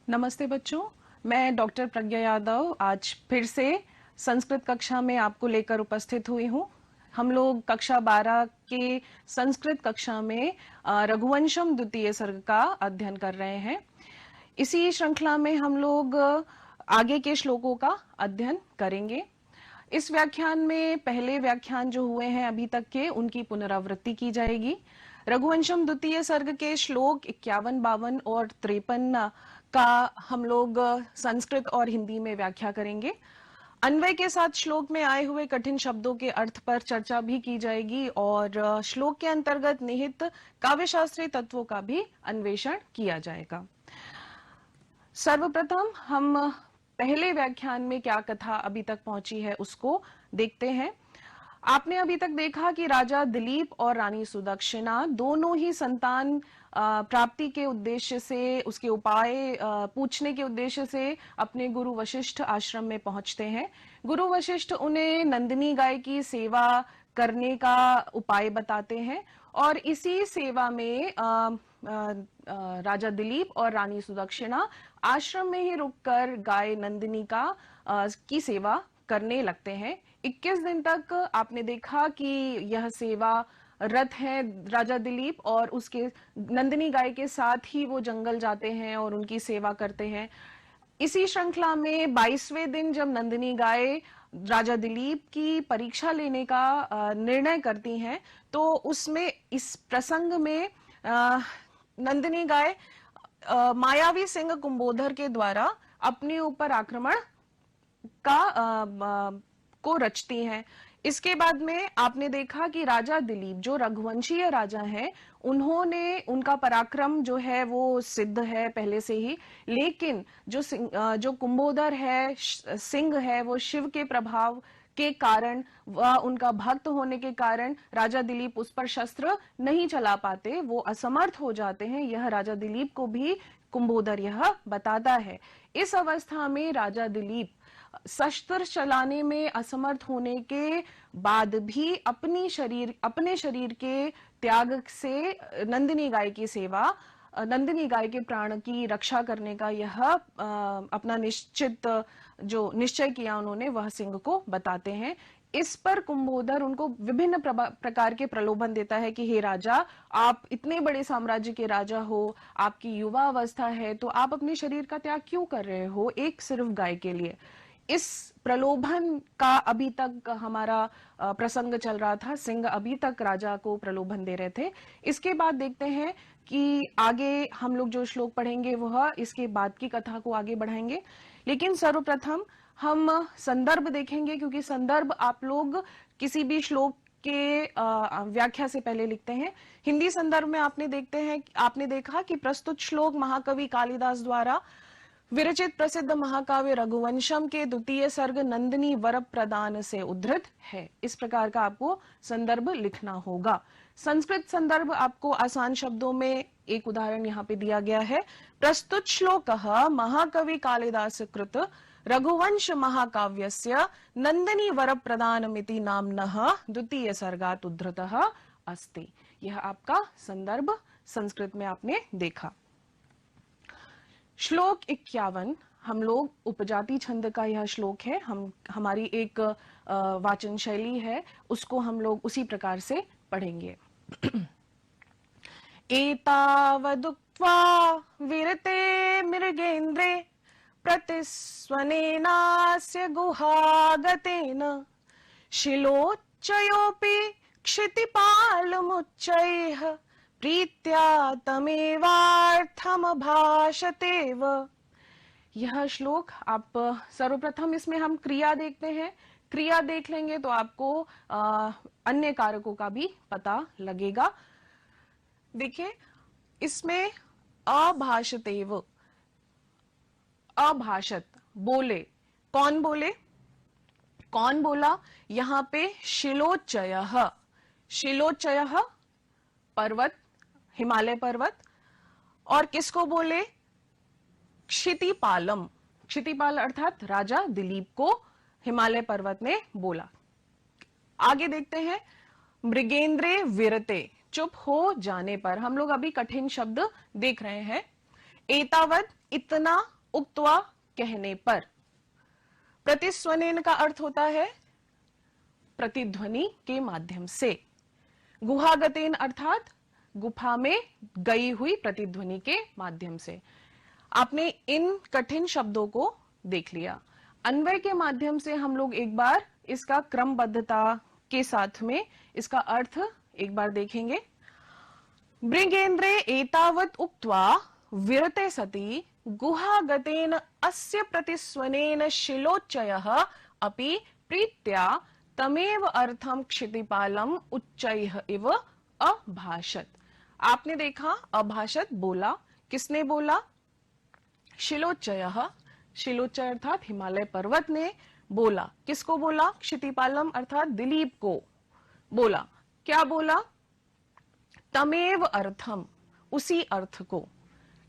नमस्ते बच्चों, मैं डॉक्टर प्रज्ञा यादव आज फिर से संस्कृत कक्षा में आपको लेकर उपस्थित हुई हूँ। हम लोग कक्षा 12 के संस्कृत कक्षा में रघुवंशम द्वितीय सर्ग का अध्ययन कर रहे हैं। इसी श्रृंखला में हम लोग आगे के श्लोकों का अध्ययन करेंगे। इस व्याख्यान में पहले व्याख्यान जो हुए हैं अभी तक के, उनकी पुनरावृत्ति की जाएगी। रघुवंशम द्वितीय सर्ग के श्लोक 51, 52 और 53 का हम लोग संस्कृत और हिंदी में व्याख्या करेंगे। अन्वय के साथ श्लोक में आए हुए कठिन शब्दों के अर्थ पर चर्चा भी की जाएगी और श्लोक के अंतर्गत निहित काव्यशास्त्रीय तत्वों का भी अन्वेषण किया जाएगा। सर्वप्रथम हम पहले व्याख्यान में क्या कथा अभी तक पहुंची है उसको देखते हैं। आपने अभी तक देखा कि राजा दिलीप और रानी सुदक्षिणा दोनों ही संतान प्राप्ति के उद्देश्य से, उसके उपाय पूछने के उद्देश्य से अपने गुरु वशिष्ठ आश्रम में पहुंचते हैं। गुरु वशिष्ठ उन्हें नंदिनी गाय की सेवा करने का उपाय बताते हैं और इसी सेवा में राजा दिलीप और रानी सुदक्षिणा आश्रम में ही रुककर गाय नंदिनी की सेवा करने लगते हैं। 21 दिन तक आपने देखा कि यह सेवा रत है राजा दिलीप और उसके नंदिनी गाय के साथ ही वो जंगल जाते हैं और उनकी सेवा करते हैं। इसी श्रृंखला में 22वें दिन जब नंदिनी गाय राजा दिलीप की परीक्षा लेने का निर्णय करती हैं, तो उसमें इस प्रसंग में नंदिनी गाय मायावी सिंह कुंभोधर के द्वारा अपने ऊपर आक्रमण को रचती हैं। इसके बाद में आपने देखा कि राजा दिलीप जो रघुवंशीय राजा हैं, उनका पराक्रम जो है वो सिद्ध है पहले से ही, लेकिन जो कुंभोदर है, सिंह है, वो शिव के प्रभाव के कारण वह उनका भक्त होने के कारण राजा दिलीप उस पर शस्त्र नहीं चला पाते, वो असमर्थ हो जाते हैं। यह राजा दिलीप को भी कुंभोदर यह बताता है। इस अवस्था में राजा दिलीप शस्त्र चलाने में असमर्थ होने के बाद भी अपने शरीर के त्याग से नंदिनी गाय की सेवा, नंदिनी गाय के प्राण की रक्षा करने का यह अपना निश्चय किया उन्होंने, वह सिंह को बताते हैं। इस पर कुंभोदर उनको विभिन्न प्रकार के प्रलोभन देता है कि हे राजा, आप इतने बड़े साम्राज्य के राजा हो, आपकी युवा अवस्था है, तो आप अपने शरीर का त्याग क्यों कर रहे हो एक सिर्फ गाय के लिए। इस प्रलोभन का अभी तक हमारा प्रसंग चल रहा था। सिंह अभी तक राजा को प्रलोभन दे रहे थे। इसके बाद देखते हैं कि आगे हम लोग जो श्लोक पढ़ेंगे वह इसके बाद की कथा को आगे बढ़ाएंगे। लेकिन सर्वप्रथम हम संदर्भ देखेंगे, क्योंकि संदर्भ आप लोग किसी भी श्लोक के व्याख्या से पहले लिखते हैं। हिंदी संदर्भ में आपने देखा कि प्रस्तुत श्लोक महाकवि कालिदास द्वारा विरचित प्रसिद्ध महाकाव्य रघुवंशम के द्वितीय सर्ग नंदिनी वर प्रदान से उद्धृत है। इस प्रकार का आपको संदर्भ लिखना होगा। संस्कृत संदर्भ आपको आसान शब्दों में एक उदाहरण यहाँ पे दिया गया है। प्रस्तुत श्लोक महाकवि कालिदास कृत रघुवंश महाकाव्यस्य नंदिनी वर प्रदानमिति नाम्नः द्वितीय सर्गात् उद्धृतः अस्ति। यह आपका संदर्भ संस्कृत में आपने देखा। श्लोक 51 हम लोग उपजाति छंद का यह श्लोक है। हमारी एक वाचन शैली है, उसको हम लोग उसी प्रकार से पढ़ेंगे। एतावदुक्त्वा विरते मृगेन्द्रे प्रतिस्वनेनास्य गुहागतेन शिलोच्चयोऽपि क्षितिपालमुच्चैः प्रीत्या तमेवार्थमभाषतेव। यह श्लोक आप सर्वप्रथम इसमें हम क्रिया देखते हैं। क्रिया देख लेंगे तो आपको अन्य कारकों का भी पता लगेगा। देखिए इसमें अभाषतेव, अभाषत बोले, कौन बोला? यहाँ पे शिलोच्चयः, शिलोच्चयः पर्वत, हिमालय पर्वत। और किसको बोले? क्षितिपालम, क्षितिपाल अर्थात राजा दिलीप को हिमालय पर्वत ने बोला। आगे देखते हैं, मृगेंद्रे विरते, चुप हो जाने पर। हम लोग अभी कठिन शब्द देख रहे हैं। एतावत इतना, उक्त्वा कहने पर। प्रतिस्वनेन का अर्थ होता है प्रतिध्वनि के माध्यम से। गुहागतेन अर्थात गुफा में गई हुई प्रतिध्वनि के माध्यम से। आपने इन कठिन शब्दों को देख लिया। अन्वय के माध्यम से हम लोग एक बार इसका क्रमबद्धता के साथ में इसका अर्थ एक बार देखेंगे। मृगेन्द्रे एतावत् उक्त्वा विरते सति गुहागतेन अस्य प्रतिस्वनेन शिलोच्चयः अपि प्रीत्या तमेव अर्थम क्षितिपालम उच्चैः इव अभाषत। आपने देखा अभाषत बोला, किसने बोला? शिलोच्चयः, शिलोच्चय अर्थात हिमालय पर्वत ने बोला। किसको बोला? क्षितिपालम अर्थात दिलीप को बोला। क्या बोला? तमेव अर्थम, उसी अर्थ को।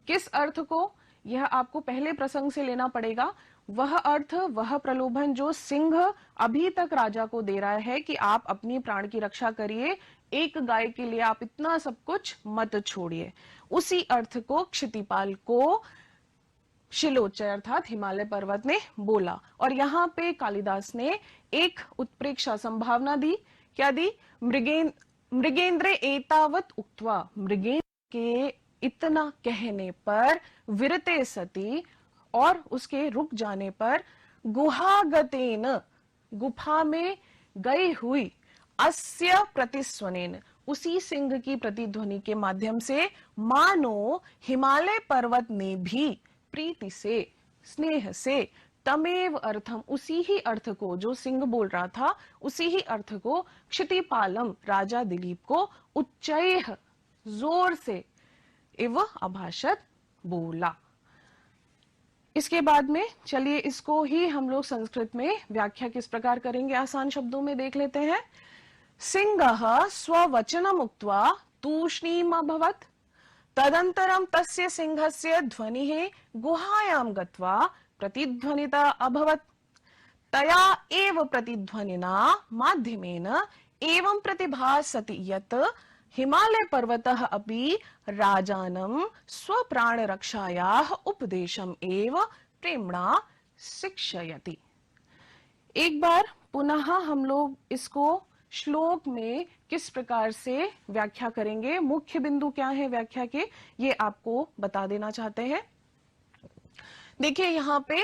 किस अर्थ को? यह आपको पहले प्रसंग से लेना पड़ेगा। वह अर्थ, वह प्रलोभन जो सिंह अभी तक राजा को दे रहा है कि आप अपनी प्राण की रक्षा करिए, एक गाय के लिए आप इतना सब कुछ मत छोड़िए। उसी अर्थ को क्षितिपाल को शिलोच्चय अर्थात हिमालय पर्वत ने बोला। और यहाँ पे कालिदास ने एक उत्प्रेक्षा संभावना दी। क्या दी? मृगेन्द्रे एतावत उक्त्वा, मृगेंद्र के इतना कहने पर, विरते सति और उसके रुक जाने पर, गुहागतेन गुफा में गई हुई, अस्य प्रतिस्वनेन उसी सिंह की प्रतिध्वनि के माध्यम से, मानो हिमालय पर्वत ने भी प्रीति से, स्नेह से, तमेव अर्थम उसी ही अर्थ को, जो सिंह बोल रहा था उसी ही अर्थ को, क्षितिपालम राजा दिलीप को, उच्चैः जोर से, इव अभाषत बोला। इसके बाद में चलिए इसको ही हम लोग संस्कृत में व्याख्या किस प्रकार करेंगे, आसान शब्दों में देख लेते हैं। सिंहः स्ववचनम् उक्त्वा तूष्णीम् अभवत्, तदंतरम तस्य सिंहस्य ध्वनिः गुहायां गत्वा प्रतिध्वनिता अभवत्। तया एव प्रतिध्वनिना माध्यमेन एवं प्रतिभासति यत् हिमालय पर्वतः अपि राजानं स्वप्राण रक्षायाः उपदेशम् एव प्रेम्णा शिक्षयति। एक बार पुनः हम लोग इसको श्लोक में किस प्रकार से व्याख्या करेंगे, मुख्य बिंदु क्या है व्याख्या के, ये आपको बता देना चाहते हैं। देखिए यहाँ पे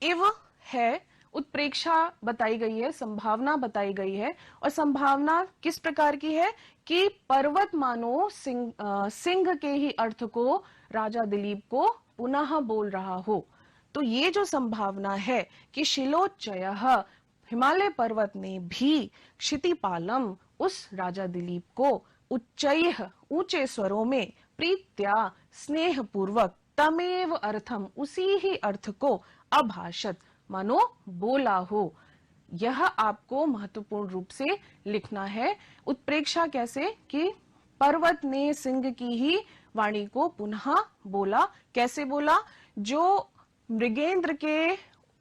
इव है, उत्प्रेक्षा बताई गई है, संभावना बताई गई है। और संभावना किस प्रकार की है कि पर्वत मानो सिंह के ही अर्थ को राजा दिलीप को पुनः बोल रहा हो। तो ये जो संभावना है कि शिलोच्चयः हिमालय पर्वत ने भी क्षितिपालम उस राजा दिलीप को उच्चैः ऊंचे स्वरों में, प्रीत्या स्नेह पूर्वक, तमेव अर्थम उसी ही अर्थ को, अभाषत मानो बोला हो। यह आपको महत्वपूर्ण रूप से लिखना है। उत्प्रेक्षा कैसे कि पर्वत ने सिंह की ही वाणी को पुनः बोला। कैसे बोला? जो मृगेंद्र के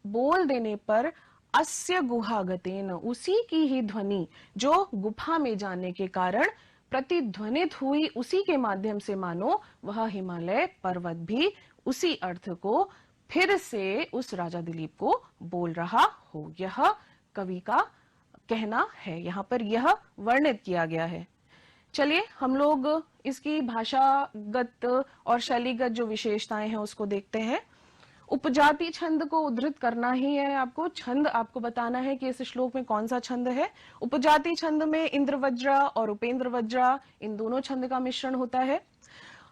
बोल देने पर अस्य गुहागतेन उसी की ही ध्वनि जो गुफा में जाने के कारण प्रतिध्वनित हुई, उसी के माध्यम से मानो वह हिमालय पर्वत भी उसी अर्थ को फिर से उस राजा दिलीप को बोल रहा हो। यह कवि का कहना है, यहाँ पर यह वर्णित किया गया है। चलिए हम लोग इसकी भाषागत और शैलीगत जो विशेषताएं हैं उसको देखते हैं। उपजाति छंद को उद्धृत करना ही है आपको, छंद आपको बताना है कि इस श्लोक में कौन सा छंद है। उपजाति छंद में इंद्रवज्र और उपेंद्र वज्र इन दोनों छंद का मिश्रण होता है।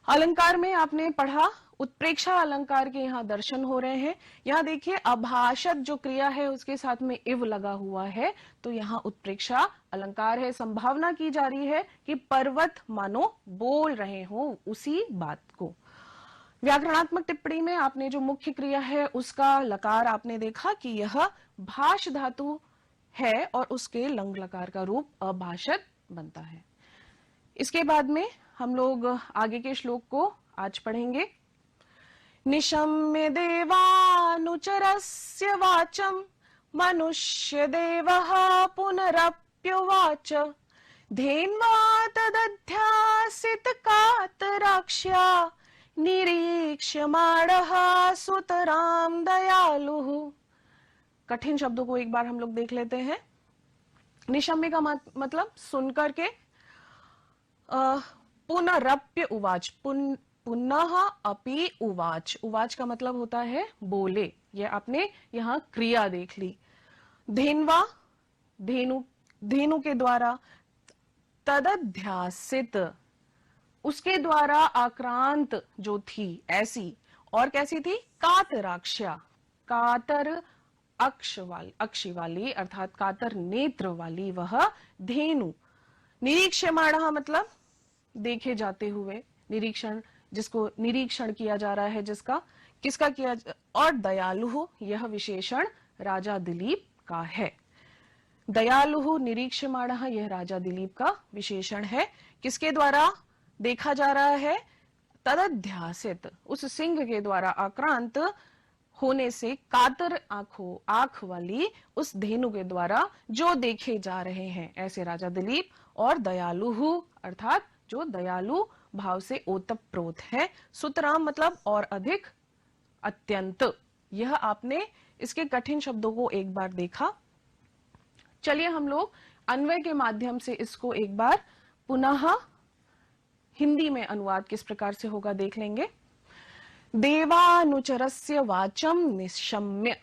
अलंकार में आपने पढ़ा, उत्प्रेक्षा अलंकार के यहाँ दर्शन हो रहे हैं। यहाँ देखिए अभाषत जो क्रिया है उसके साथ में इव लगा हुआ है, तो यहाँ उत्प्रेक्षा अलंकार है। संभावना की जा रही है कि पर्वत मानो बोल रहे हो उसी बात को। व्याकरणात्मक टिप्पणी में आपने जो मुख्य क्रिया है उसका लकार आपने देखा कि यह भाष धातु है और उसके लंग लकार का रूप अभाषत बनता है। इसके बाद में हम लोग आगे के श्लोक को आज पढ़ेंगे। निशम्य देवानुचरस्य वाचम मनुष्य देवः पुनरप्युवाच धेन्वा तदध्यासित कातराक्ष्या निरीक्ष्यमाणः सुतरां दयालुः। कठिन शब्दों को एक बार हम लोग देख लेते हैं। निशम्य का मतलब सुन करके, पुनरप्य उवाच, पुनः अपि उवाच, उवाच का मतलब होता है बोले, ये आपने यहाँ क्रिया देख ली। धेन्वा, धेनु, धेनु के द्वारा, तदध्यासित, उसके द्वारा आक्रांत जो थी ऐसी, और कैसी थी, कातराक्ष्या, कातर अक्षी वाली अर्थात कातर नेत्र वाली वह धेनु। निरीक्षमाणः मतलब देखे जाते हुए, निरीक्षण, जिसको निरीक्षण किया जा रहा है, जिसका, किसका किया, और दयालु, यह विशेषण राजा दिलीप का है। दयालु निरीक्षमाणः यह राजा दिलीप का विशेषण है। किसके द्वारा देखा जा रहा है, तदध्यासित, उस सिंह के द्वारा आक्रांत होने से, कातर आंख वाली उस धेनु के द्वारा जो देखे जा रहे हैं, ऐसे राजा दिलीप। और दयालु अर्थात जो दयालु भाव से ओतप्रोत है। सुतराम मतलब और अधिक, अत्यंत। यह आपने इसके कठिन शब्दों को एक बार देखा। चलिए हम लोग अन्वय के माध्यम से इसको एक बार पुनः हिंदी में अनुवाद किस प्रकार से होगा देख लेंगे। देवानुचरस्य वाचम निशम्य,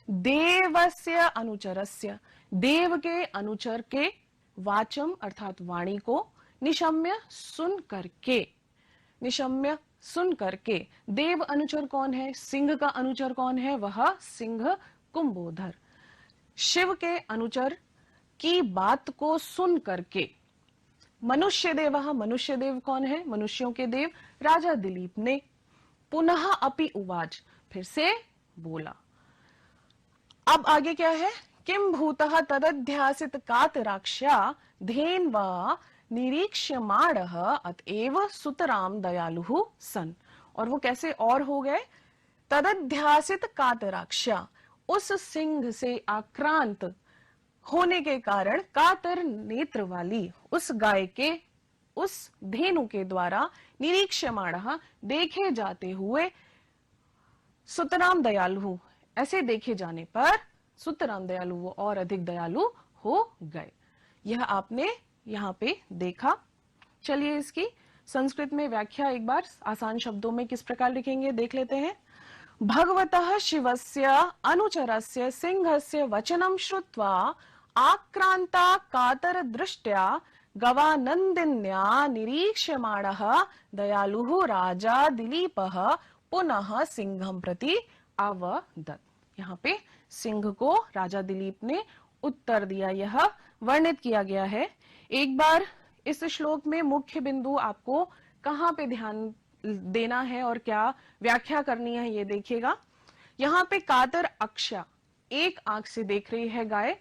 देवस्य अनुचरस्य, देव के अनुचर के, वाचम अर्थात वाणी को, निशम्य सुन करके, निशम्य सुन करके। देव अनुचर कौन है, सिंह का अनुचर कौन है, वह सिंह कुंभोधर। शिव के अनुचर की बात को सुन करके। मनुष्य देव, मनुष्य देव कौन है, मनुष्यों के देव राजा दिलीप ने। पुनः अपि उवाच, फिर से बोला। अब आगे क्या है, किम भूतः तदध्यासित कातराक्ष्या धेन्वा निरीक्ष्यमाणः अतएव सुतराम दयालुः सन। और वो कैसे और हो गए, तदध्यासित कातराक्ष्या, उस सिंह से आक्रांत होने के कारण, कातर नेत्र वाली उस गाय के, उस धेनु के द्वारा, निरीक्ष्यमाणः देखे जाते हुए, सुतराम दयालु, ऐसे देखे जाने पर सुतराम दयालु वो और अधिक दयालु हो गए। यह आपने यहाँ पे देखा। चलिए इसकी संस्कृत में व्याख्या एक बार आसान शब्दों में किस प्रकार लिखेंगे देख लेते हैं। भगवतः शिवस्य अनुचरस्य सिंहस्य वचनं श्रुत्वा आक्रांता कातर दृष्ट्या गवानंदिन्या निरीक्ष्यमाणः दयालुः राजा दिलीपः पुनः सिंहं प्रति अवदत्। यहाँ पे सिंह को राजा दिलीप ने उत्तर दिया, यह वर्णित किया गया है। एक बार इस श्लोक में मुख्य बिंदु आपको कहाँ पे ध्यान देना है और क्या व्याख्या करनी है ये देखिएगा। यहाँ पे कातर अक्षा, एक आंख से देख रही है गाय।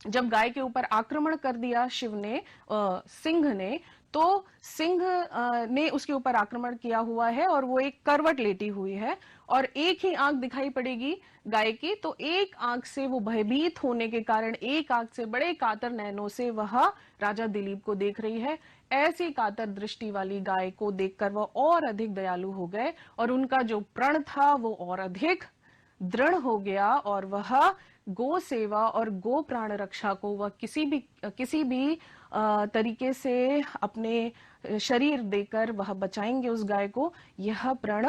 जब गाय के ऊपर आक्रमण कर दिया शिव ने, सिंह ने, तो सिंह ने उसके ऊपर आक्रमण किया हुआ है और वो एक करवट लेटी हुई है और एक ही आंख दिखाई पड़ेगी गाय की। तो एक आंख से वो भयभीत होने के कारण एक आंख से बड़े कातर नैनों से वह राजा दिलीप को देख रही है। ऐसी कातर दृष्टि वाली गाय को देखकर वह और अधिक दयालु हो गए और उनका जो प्रण था वो और अधिक दृढ़ हो गया और वह गो सेवा और गो प्राण रक्षा को वह किसी भी तरीके से अपने शरीर देकर वह बचाएंगे उस गाय को। यह प्रण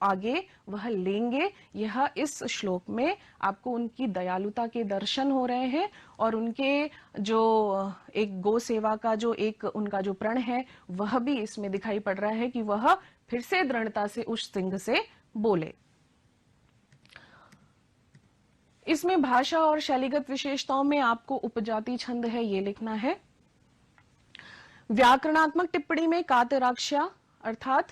आगे वह लेंगे। यह इस श्लोक में आपको उनकी दयालुता के दर्शन हो रहे हैं और उनके जो एक गो सेवा का जो एक उनका जो प्रण है वह भी इसमें दिखाई पड़ रहा है कि वह फिर से दृढ़ता से उस सिंह से बोले। इसमें भाषा और शैलीगत विशेषताओं में आपको उपजाति छंद है ये लिखना है। व्याकरणात्मक टिप्पणी में कातराक्ष्या अर्थात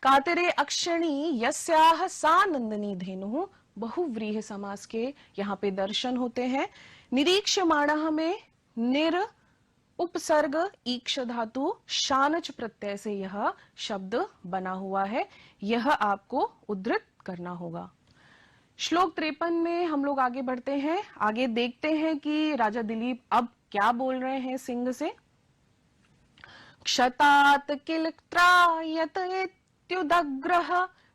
कातरे अक्षणी यस्याह सा नंदनी धेनु बहुव्रीहि समास के यहाँ पे दर्शन होते हैं। निरीक्ष्यमाणः में निर उपसर्ग ईक्ष धातु शानच प्रत्यय से यह शब्द बना हुआ है। यह आपको उद्धृत करना होगा। श्लोक 53 में हम लोग आगे बढ़ते हैं। आगे देखते हैं कि राजा दिलीप अब क्या बोल रहे हैं सिंह से। क्षतात किल त्रायत इत्युदग्रः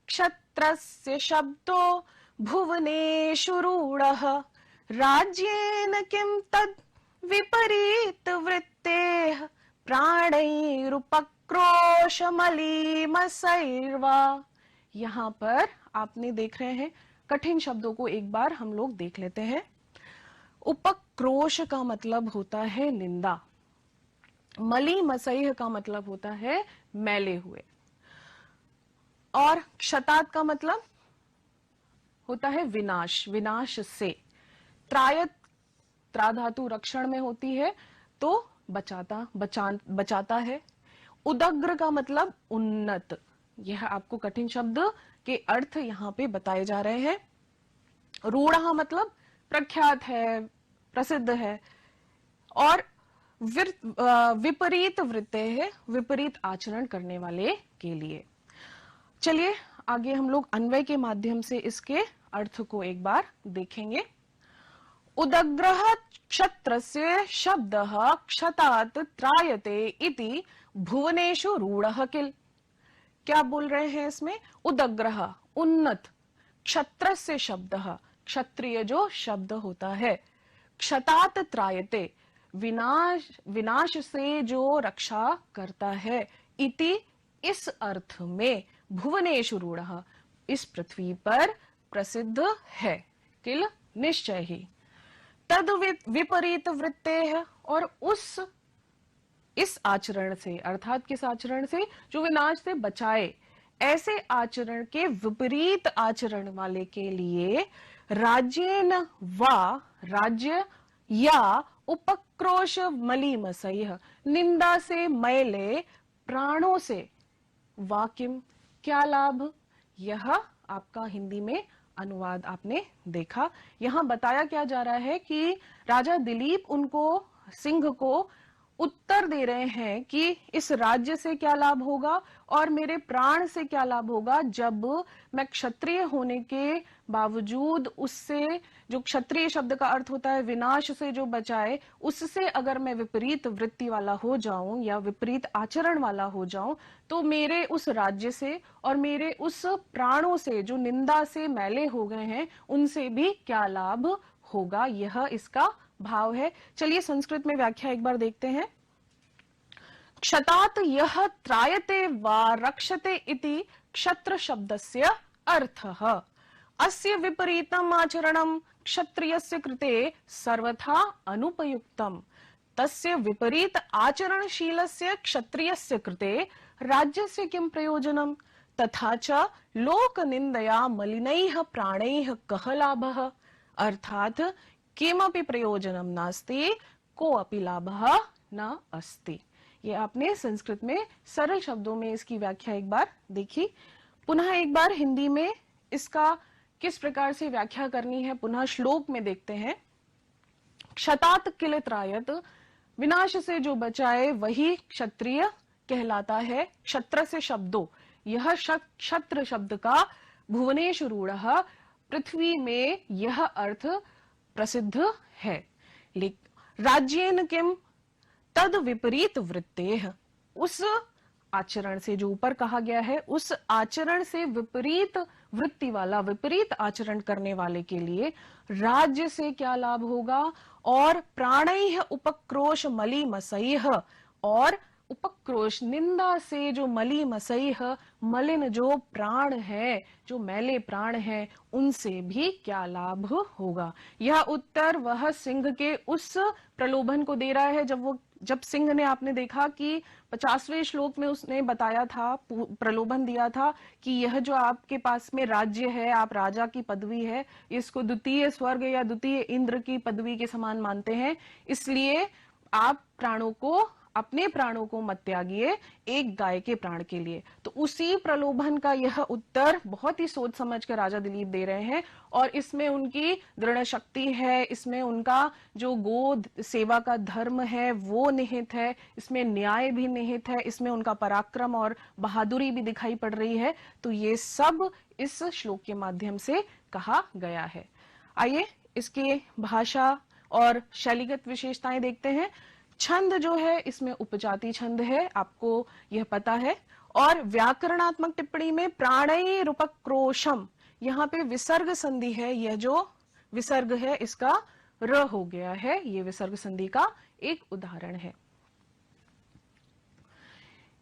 क्षत्रस्य शब्दो भुवनेषु रूढः राज्येन किं तद् विपरीतवृत्तेः प्राणैरुपक्रोशमलीमसैर्वा। यहाँ पर आपने देख रहे हैं कठिन शब्दों को एक बार हम लोग देख लेते हैं। उपक्रोश का मतलब होता है निंदा, मली मसैह का मतलब होता है मैले हुए, और क्षतात का मतलब होता है विनाश, विनाश से। त्रायत, त्रा धातु रक्षण में होती है तो बचाता है। उदग्र का मतलब उन्नत। यह आपको कठिन शब्द के अर्थ यहाँ पे बताए जा रहे हैं। रूढ़ मतलब प्रख्यात है, प्रसिद्ध है। और विपरीत वृत्ते है, विपरीत आचरण करने वाले के लिए। चलिए आगे हम लोग अन्वय के माध्यम से इसके अर्थ को एक बार देखेंगे। उदग्रः क्षत्रस्य शब्दः क्षतात् त्रायते इति भुवनेषु रूढ़ः किल। क्या बोल रहे हैं इसमें? उदग्रः उन्नत, क्षत्रस्य शब्दः क्षत्रिय जो शब्द होता है, क्षतात त्रायते विनाश से जो रक्षा करता है, इति इस अर्थ में, भुवनेषु रूढ़ः इस पृथ्वी पर प्रसिद्ध है, किल निश्चय ही। तद विपरीत वृत्ते है, और इस आचरण से, अर्थात किस आचरण से? जो विनाश से बचाए, ऐसे आचरण के विपरीत आचरण वाले के लिए राज्येन वा, राज्य या उपक्रोश मलीमसैः निंदा से मैले प्राणों से, वाकिम क्या लाभ। यह आपका हिंदी में अनुवाद आपने देखा। यहां बताया क्या जा रहा है कि राजा दिलीप उनको, सिंह को उत्तर दे रहे हैं कि इस राज्य से क्या लाभ होगा और मेरे प्राण से क्या लाभ होगा जब मैं क्षत्रिय होने के बावजूद उससे, जो क्षत्रिय शब्द का अर्थ होता है विनाश से जो बचाए, उससे अगर मैं विपरीत वृत्ति वाला हो जाऊं या विपरीत आचरण वाला हो जाऊं, तो मेरे उस राज्य से और मेरे उस प्राणों से जो निंदा से मैले हो गए हैं, उनसे भी क्या लाभ होगा। यह इसका भाव है। चलिए संस्कृत में व्याख्या एक बार देखते हैं। क्षतात यह त्रायते वा रक्षते इति क्षत्र शब्दस्य अर्थः। अस्य विपरीतम आचरणम क्षत्रियस्य कृते सर्वथा अनुपयुक्तम। तस्य विपरीत आचरणशीलस्य क्षत्रियस्य कृते राज्यस्य किं प्रयोजनम। तथा च लोकनिंदया मलिनैः प्राणैः कः लाभः। अर्थात किमपि प्रयोजनम नास्ति, कोऽपि लाभः न अस्ति। ये आपने संस्कृत में सरल शब्दों में इसकी व्याख्या एक बार देखी। पुनः एक बार हिंदी में इसका किस प्रकार से व्याख्या करनी है, पुनः श्लोक में देखते हैं। क्षतात किल त्रायत, विनाश से जो बचाए वही क्षत्रिय कहलाता है। क्षत्र से शब्दों, यह क्षत्र शब्द का भुवनेषु रूढ़ः पृथ्वी में यह अर्थ प्रसिद्ध है। राज्येन किम तद विपरीत वृत्तेः, उस आचरण से जो ऊपर कहा गया है, उस आचरण से विपरीत वृत्ति वाला, विपरीत आचरण करने वाले के लिए राज्य से क्या लाभ होगा। और प्राणैः उपक्रोश मलीमसैः, और उपक्रोश निंदा से जो मलीमसैः मलिन जो प्राण है, जो मैले प्राण है, उनसे भी क्या लाभ होगा। यह उत्तर वह सिंह के उस प्रलोभन को दे रहा है जब सिंह ने, आपने देखा कि 50वें श्लोक में उसने बताया था, प्रलोभन दिया था कि यह जो आपके पास में राज्य है, आप राजा की पदवी है, इसको द्वितीय स्वर्ग या द्वितीय इंद्र की पदवी के समान मानते हैं, इसलिए आप अपने प्राणों को मत त्यागिए एक गाय के प्राण के लिए। तो उसी प्रलोभन का यह उत्तर बहुत ही सोच समझ कर राजा दिलीप दे रहे हैं, और इसमें उनकी दृढ़ शक्ति है, इसमें उनका जो गो सेवा का धर्म है वो निहित है, इसमें न्याय भी निहित है, इसमें उनका पराक्रम और बहादुरी भी दिखाई पड़ रही है। तो ये सब इस श्लोक के माध्यम से कहा गया है। आइए इसके भाषा और शैलीगत विशेषताएं देखते हैं। छंद जो है इसमें उपजाति छंद है, आपको यह पता है। और व्याकरणात्मक टिप्पणी में प्राणैरुपक्रोशम, यहाँ पे विसर्ग संधि है, यह जो विसर्ग है इसका र हो गया है, ये विसर्ग संधि का एक उदाहरण है।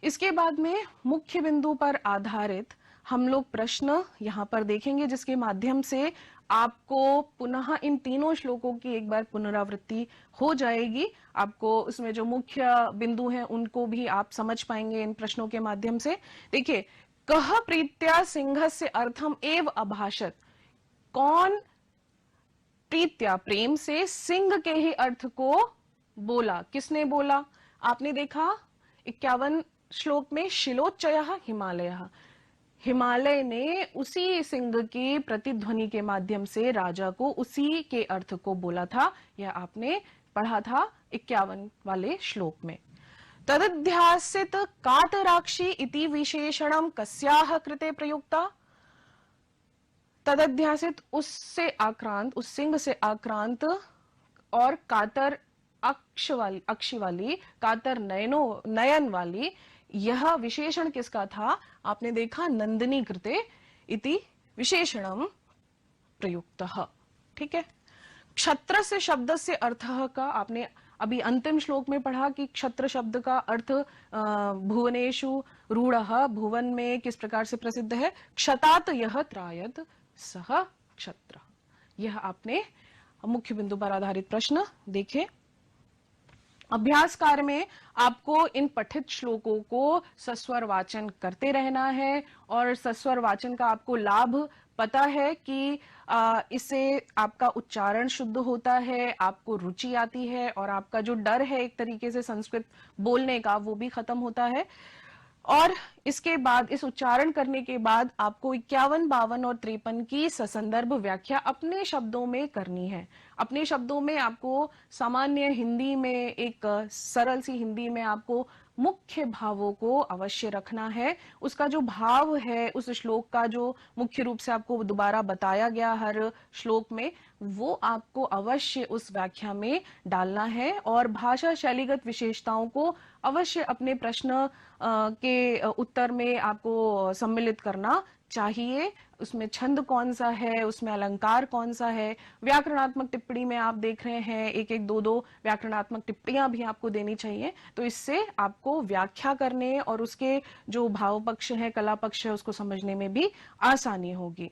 इसके बाद में मुख्य बिंदु पर आधारित हम लोग प्रश्न यहां पर देखेंगे, जिसके माध्यम से आपको पुनः इन तीनों श्लोकों की एक बार पुनरावृत्ति हो जाएगी। आपको उसमें जो मुख्य बिंदु हैं उनको भी आप समझ पाएंगे इन प्रश्नों के माध्यम से। देखिए, कह प्रीत्या सिंह से अर्थम एव अभाषत, कौन प्रीत्या प्रेम से सिंह के ही अर्थ को बोला, किसने बोला? आपने देखा 51 श्लोक में शिलोच्चय हिमालय, हिमालय ने उसी सिंह की प्रतिध्वनि के माध्यम से राजा को उसी के अर्थ को बोला था, यह आपने पढ़ा था 51 वाले श्लोक में। तदध्यासित कातराक्षी इति विशेषणम कस्याह कृते प्रयुक्ता, तदध्यासित उससे आक्रांत, उस सिंह से आक्रांत और कातर अक्षी वाली, कातर नयन वाली, यह विशेषण किसका था? आपने देखा नंदिनी कृते इति विशेषणम प्रयुक्तः। ठीक है। क्षत्र से शब्द से अर्थ का आपने अभी अंतिम श्लोक में पढ़ा कि क्षत्र शब्द का अर्थ भुवनेषु रूढ़ः, भुवन में किस प्रकार से प्रसिद्ध है। क्षतात यह त्रायत सह क्षत्र, यह आपने मुख्य बिंदु पर आधारित प्रश्न देखे। अभ्यास कार्य में आपको इन पठित श्लोकों को सस्वर वाचन करते रहना है, और सस्वर वाचन का आपको लाभ पता है कि इससे आपका उच्चारण शुद्ध होता है, आपको रुचि आती है, और आपका जो डर है एक तरीके से संस्कृत बोलने का वो भी खत्म होता है। और इसके बाद, इस उच्चारण करने के बाद आपको 51, 52 और 53 की ससंदर्भ व्याख्या अपने शब्दों में करनी है। अपने शब्दों में आपको सामान्य हिंदी में, एक सरल सी हिंदी में आपको मुख्य भावों को अवश्य रखना है। उसका जो भाव है, उस श्लोक का जो मुख्य रूप से आपको दोबारा बताया गया हर श्लोक में, वो आपको अवश्य उस व्याख्या में डालना है। और भाषा शैलीगत विशेषताओं को अवश्य अपने प्रश्न के उत्तर में आपको सम्मिलित करना चाहिए। उसमें छंद कौन सा है, उसमें अलंकार कौन सा है। व्याकरणात्मक टिप्पणी में आप देख रहे हैं एक एक दो व्याकरणात्मक टिप्पणियां भी आपको देनी चाहिए, तो इससे आपको व्याख्या करने और उसके जो भाव पक्ष है, कला पक्ष है, उसको समझने में भी आसानी होगी।